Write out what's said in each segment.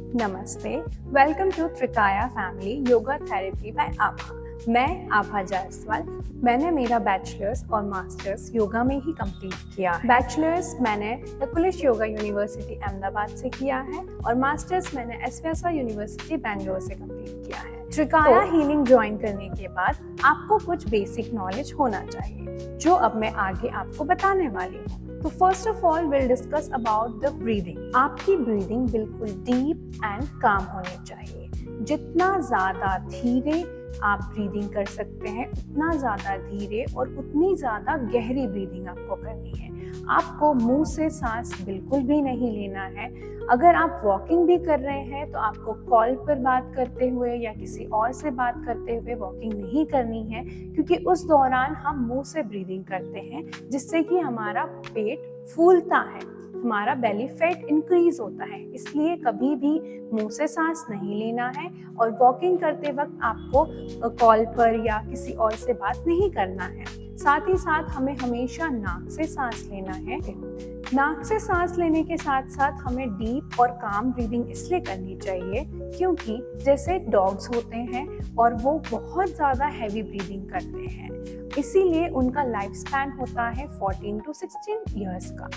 नमस्ते, welcome to Trikaya family yoga therapy by Abha. मैं आभा जायसवाल। मैंने मेरा बैचलर्स और मास्टर्स योगा में ही कंप्लीट किया है। बैचलर्स मैंने नकुलिश योगा यूनिवर्सिटी अहमदाबाद से किया है और मास्टर्स मैंने एसवीएसआर यूनिवर्सिटी बैंगलोर से कंप्लीट किया है। त्रिकाया हीलिंग ज्वाइन करने के बाद आपको कुछ बेसिक नॉलेज होना चाहिए, जो अब मैं आगे आपको बताने वाली हूँ। तो first of all will discuss about the breathing. आपकी ब्रीदिंग बिल्कुल डीप एंड काम होनी चाहिए। जितना ज़्यादा धीरे आप ब्रीदिंग कर सकते हैं, उतना ज़्यादा धीरे और उतनी ज़्यादा गहरी ब्रीदिंग आपको करनी है। आपको मुंह से सांस बिल्कुल भी नहीं लेना है। अगर आप वॉकिंग भी कर रहे हैं तो आपको कॉल पर बात करते हुए या किसी और से बात करते हुए वॉकिंग नहीं करनी है, क्योंकि उस दौरान हम मुंह से ब्रीदिंग करते हैं, जिससे कि हमारा पेट फूलता है, हमारा बेली फैट इंक्रीज होता है। इसलिए कभी भी मुंह से सांस नहीं लेना है और वॉकिंग करते वक्त आपको कॉल पर या किसी और से बात नहीं करना है। साथ ही साथ हमें हमेशा नाक से सांस लेना है। नाक से सांस लेने के साथ साथ हमें डीप और काम ब्रीदिंग इसलिए करनी चाहिए क्योंकि जैसे डॉग्स होते हैं और वो बहुत ज़्यादा हैवी ब्रीदिंग करते हैं, इसीलिए उनका लाइफ स्पैन होता है 14 to 16 ईयर्स का।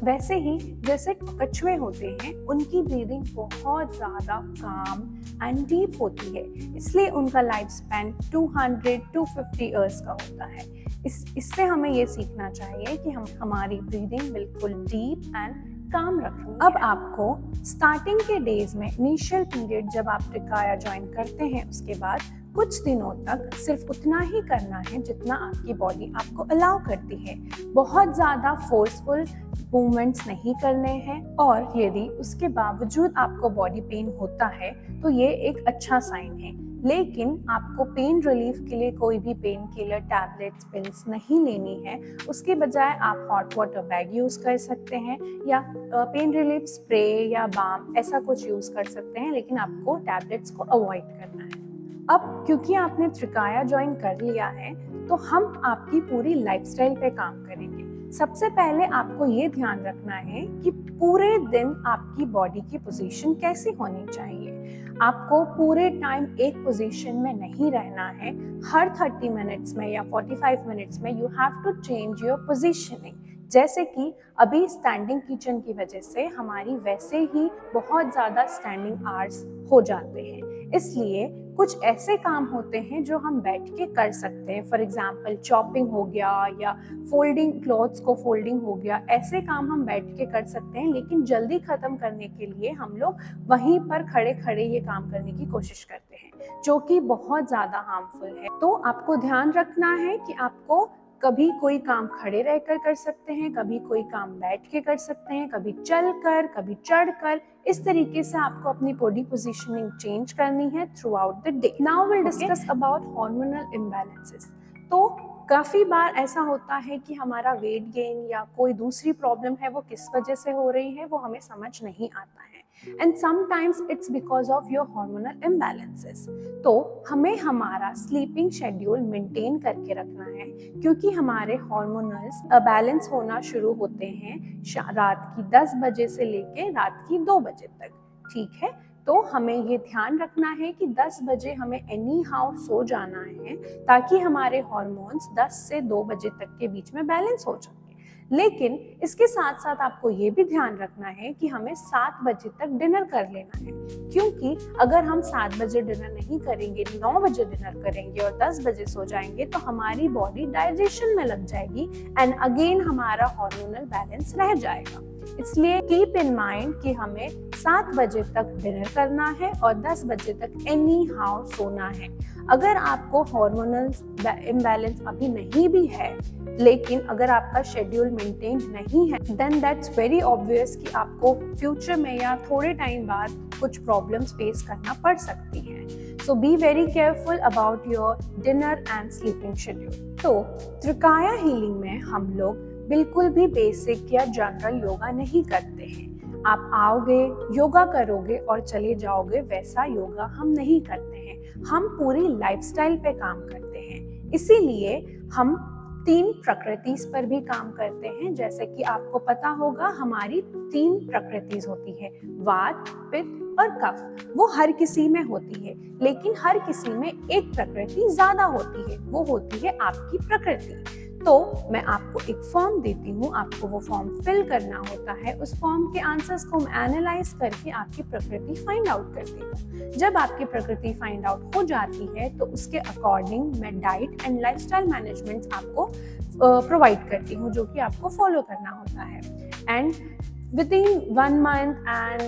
वैसे ही जैसे कछुए होते हैं, उनकी ब्रीदिंग बहुत ज़्यादा काम एंड डीप होती है, इसलिए उनका लाइफ स्पैन 200 to 50 ईयर्स का होता है। इससे हमें ये सीखना चाहिए कि हम हमारी ब्रीदिंग बिल्कुल डीप एंड काम रखें। अब आपको स्टार्टिंग के डेज में इनिशियल पीरियड जब आप त्रिकाया ज्वाइन करते हैं, उसके बाद कुछ दिनों तक सिर्फ उतना ही करना है जितना आपकी बॉडी आपको अलाउ करती है। बहुत ज़्यादा फोर्सफुल मूवमेंट्स नहीं करने हैं, और यदि उसके बावजूद आपको बॉडी पेन होता है तो ये एक अच्छा साइन है। लेकिन आपको पेन रिलीफ के लिए कोई भी पेन किलर, टैबलेट्स, पिल्स नहीं लेनी है। उसके बजाय आप हॉट वाटर बैग यूज़ कर सकते हैं या पेन रिलीफ स्प्रे या बाम ऐसा कुछ यूज़ कर सकते हैं, लेकिन आपको टैबलेट्स को अवॉइड करना है। अब क्योंकि आपने त्रिकाया ज्वाइन कर लिया है तो हम आपकी पूरी लाइफस्टाइल पे काम करेंगे। सबसे पहले आपको ये ध्यान रखना है कि पूरे दिन आपकी बॉडी की पोजीशन कैसी होनी चाहिए। आपको पूरे टाइम एक पोजीशन में नहीं रहना है। हर 30 मिनट्स में या 45 मिनट्स में you have to change your positioning. जैसे कि अभी स्टैंडिंग किचन की वजह से हमारी वैसे ही बहुत ज़्यादा स्टैंडिंग आवर्स हो जाते हैं, इसलिए कुछ ऐसे काम होते हैं जो हम बैठ के कर सकते हैं। फॉर एग्जाम्पल चॉपिंग हो गया या फोल्डिंग, क्लॉथ्स को फोल्डिंग हो गया, ऐसे काम हम बैठ के कर सकते हैं। लेकिन जल्दी खत्म करने के लिए हम लोग वहीं पर खड़े खड़े ये काम करने की कोशिश करते हैं, जो कि बहुत ज़्यादा हार्मफुल है। तो आपको ध्यान रखना है कि आपको कभी कोई काम खड़े रहकर कर सकते हैं, कभी कोई काम बैठ के कर सकते हैं, कभी चल कर, कभी चढ़ कर। इस तरीके से आपको अपनी बॉडी पोजीशनिंग चेंज करनी है through out the day. Now will discuss about hormonal imbalances. तो काफ़ी बार ऐसा होता है कि हमारा वेट गेन या कोई दूसरी प्रॉब्लम है, वो किस वजह से हो रही है वो हमें समझ नहीं आता है, and sometimes it's because of your hormonal imbalances. तो हमें हमारा स्लीपिंग शेड्यूल मेंटेन करके रखना है, क्योंकि हमारे हार्मोनल्स बैलेंस होना शुरू होते हैं रात की 10 बजे से लेके रात की 2 बजे तक। ठीक है, तो हमें ये ध्यान रखना है कि 10 बजे हमें एनी हाउ सो जाना है, ताकि हमारे हार्मोन्स 10 से 2 बजे तक के बीच में बैलेंस हो जाए। लेकिन इसके साथ साथ आपको ये भी ध्यान रखना है कि हमें 7 बजे तक डिनर कर लेना है, क्योंकि अगर हम 7 बजे डिनर नहीं करेंगे, 9 बजे डिनर करेंगे और 10 बजे सो जाएंगे तो हमारी बॉडी डाइजेशन में लग जाएगी एंड अगेन हमारा हार्मोनल बैलेंस रह जाएगा। इसलिए कीप इन माइंड कि हमें 7 बजे तक डिनर करना है और 10 बजे तक एनी हाउ सोना है। अगर आपको हार्मोनल इम्बैलेंस अभी नहीं भी है, लेकिन अगर आपका शेड्यूल मेंटेन नहीं है, देन दैट्स वेरी ऑब्वियस कि आपको फ्यूचर में या थोड़े टाइम बाद कुछ प्रॉब्लम्स फेस करना पड़ सकती हैं। So be very careful about your dinner and sleeping schedule. तो त्रिकाया हीलिंग में हम लोग बिल्कुल भी बेसिक या जनरल योगा नहीं करते हैं। आप आओगे, योगा करोगे और चले जाओगे, वैसा योगा हम नहीं करते हैं। हम पूरी लाइफस्टाइल पे काम करते हैं। इसीलिए हम 3 प्रकृतिस पर भी काम करते हैं। जैसे कि आपको पता होगा, हमारी 3 प्रकृतिस होती है, वात, पित्त और कफ वो हर किसी में होती है, लेकिन हर किसी में एक प्रकृति ज्यादा होती है, वो होती है आपकी प्रकृति। तो मैं आपको एक फॉर्म देती हूँ, आपको वो फॉर्म फिल करना होता है। उस फॉर्म के आंसर्स को मैं एनालाइज करके आपकी प्रकृति फाइंड आउट करती हूँ। जब आपकी प्रकृति फाइंड आउट हो जाती है तो उसके अकॉर्डिंग मैं डाइट एंड लाइफस्टाइल मैनेजमेंट आपको प्रोवाइड करती हूँ, जो कि आपको फॉलो करना होता है। And within 1 month and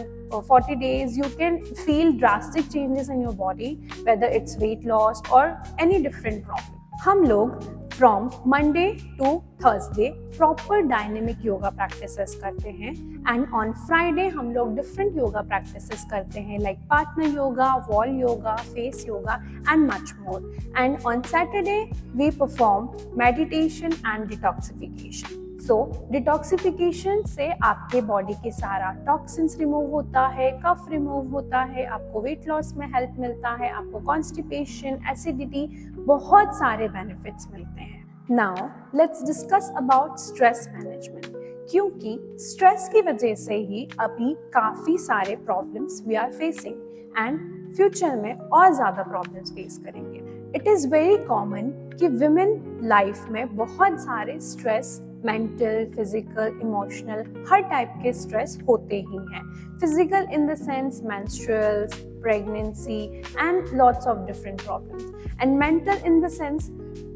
40 days you can feel drastic changes in your body, whether it's weight loss or any different problem। हम लोग from Monday to Thursday proper dynamic yoga practices करते हैं, एंड ऑन फ्राइडे हम लोग different yoga practices करते हैं, like partner yoga, wall yoga, face yoga and much more. And on Saturday we perform meditation and detoxification. So detoxification से आपके body के सारा टॉक्सिन्स रिमूव होता है, कफ रिमूव होता है, आपको वेट लॉस में हेल्प मिलता है, आपको कॉन्स्टिपेशन, एसिडिटी, बहुत सारे बेनिफिट्स मिलते हैं। Now let's discuss about stress management, क्योंकि स्ट्रेस की वजह से ही अभी काफ़ी सारे problems we are facing and future में और ज़्यादा प्रॉब्लम्स फेस करेंगे। इट इज़ वेरी कॉमन कि विमेन लाइफ में बहुत सारे स्ट्रेस, मेंटल, फिजिकल, इमोशनल, हर टाइप के स्ट्रेस होते ही हैं। Physical in the sense menstruals, pregnancy and lots of different problems, and mental in the sense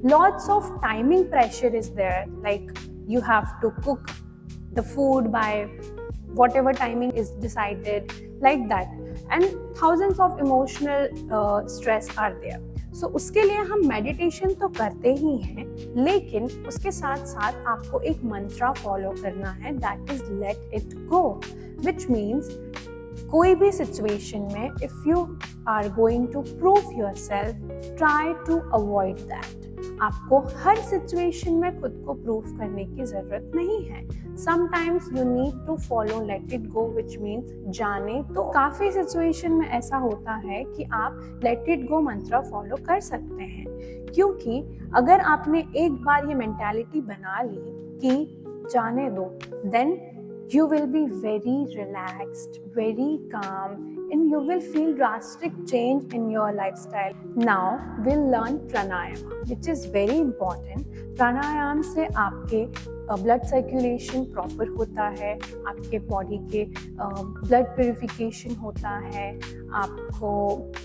lots of timing pressure is there, like you have to cook the food by whatever timing is decided, like that, and thousands of emotional stress are there। So उसके लिए हम meditation तो करते ही हैं, लेकिन उसके साथ साथ आपको एक मंत्रा फॉलो करना है, that is let it go, which means कोई भी सिचुएशन में if you are going to prove yourself, try to avoid that. आपको हर सिचुएशन में खुद को प्रूव करने की जरूरत नहीं है। Sometimes you need to follow let it go, which means जाने तो। काफ़ी सिचुएशन में ऐसा होता है कि आप लेट इट गो मंत्र फॉलो कर सकते हैं, क्योंकि अगर आपने एक बार ये मेंटालिटी बना ली कि जाने दो, then you will be very relaxed, very calm, and you will feel drastic change in your lifestyle। Now we'll learn pranayama, which is very important। प्राणायाम से आपके ब्लड सर्कुलेशन प्रॉपर होता है, आपके बॉडी के ब्लड प्यूरिफिकेशन होता है, आपको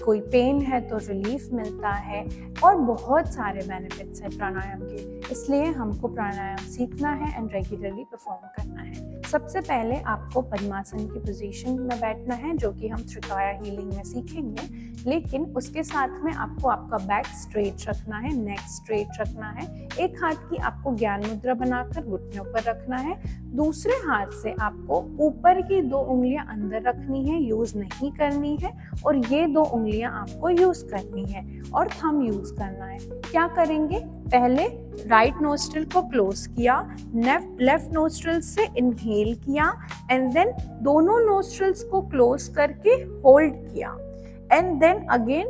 कोई पेन है तो रिलीफ मिलता है, और बहुत सारे बेनिफिट्स हैं प्राणायाम के। इसलिए हमको प्राणायाम सीखना है एंड रेगुलरली परफॉर्म करना है। सबसे पहले आपको पद्मासन की पोजीशन में बैठना है, जो कि हम त्रिकाया हीलिंग में सीखेंगे, लेकिन उसके साथ में आपको आपका बैक स्ट्रेट रखना है, नेक स्ट्रेट रखना है। एक हाथ की आपको ज्ञान मुद्रा बनाकर घुटनों पर रखना है, दूसरे हाथ से आपको ऊपर की 2 उंगलियां अंदर रखनी है, यूज नहीं करनी है, और ये 2 उंगलियां आपको यूज करनी है और थंब यूज करना है। क्या करेंगे? पहले राइट नोस्ट्रिल को क्लोज किया, लेफ्ट नोस्ट्रिल से इनहेल किया, एंड देन दोनों नोस्ट्रिल्स को क्लोज करके होल्ड किया, एंड देन अगेन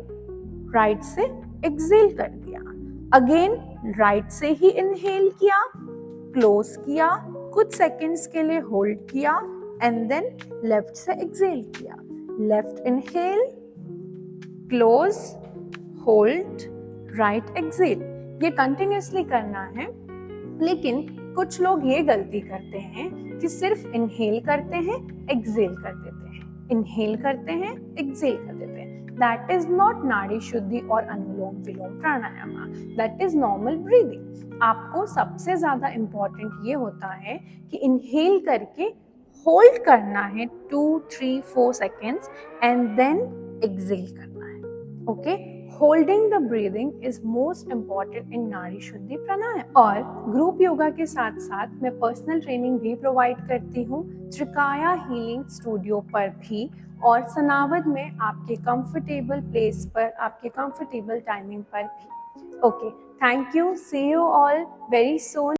राइट से एक्सेल कर दिया। अगेन राइट से ही इनहेल किया, क्लोज किया, कुछ सेकंड्स के लिए होल्ड किया, एंड देन लेफ्ट से एक्सेल किया। Left inhale, close, hold, right exhale. ये कंटिन्यूसली करना है। लेकिन कुछ लोग ये गलती करते हैं कि सिर्फ इनहेल करते हैं, एक्सेल कर देते हैं, इनहेल करते हैं, एक्सेल कर देते हैं। दैट इज नॉट नाड़ी शुद्धि और अनुलोम विलोम प्राणायाम, दैट इज नॉर्मल ब्रीदिंग। आपको सबसे ज्यादा इम्पोर्टेंट ये होता है कि इनहेल करके होल्ड करना है 2, 3, 4 सेकेंड्स, एंड देन एक्सेल करना है। Okay, holding the breathing is most important in नाड़ी शुद्धि प्राणायाम। और ग्रुप योगा के साथ साथ मैं पर्सनल ट्रेनिंग भी प्रोवाइड करती हूँ, त्रिकाया हीलिंग स्टूडियो पर भी, और सनावद में आपके कंफर्टेबल प्लेस पर, आपके कंफर्टेबल टाइमिंग पर भी। Okay, thank you, see you all very soon.